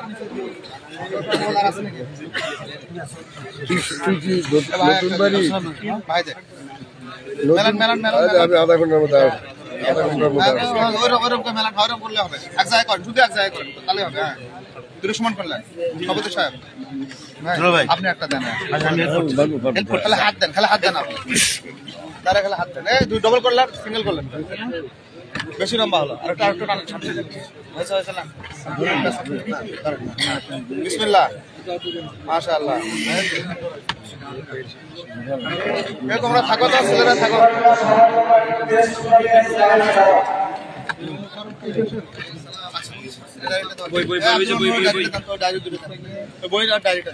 আমি আধা ঘন্টার মধ্যে মেলান করলে হবে এক জায়গায় করেন শুধু এক জায়গায় করেন তাহলে হবে হ্যাঁ দুটো সমান করলেন সভাপতি সাহেব আপনি একটা দেন তাহলে হাত দেন খালি হাত দেন আপনি তারা খালি হাত দেন এই দুই ডবল করলেন সিঙ্গেল করলেন বেশি লম্বা হলো আর একটা টান হয়েছে না বিসমিল্লাহ মাশাআল্লাহ তোমরা থাকো তো ছেলেরা থাকো বই আর ডায়েরিটা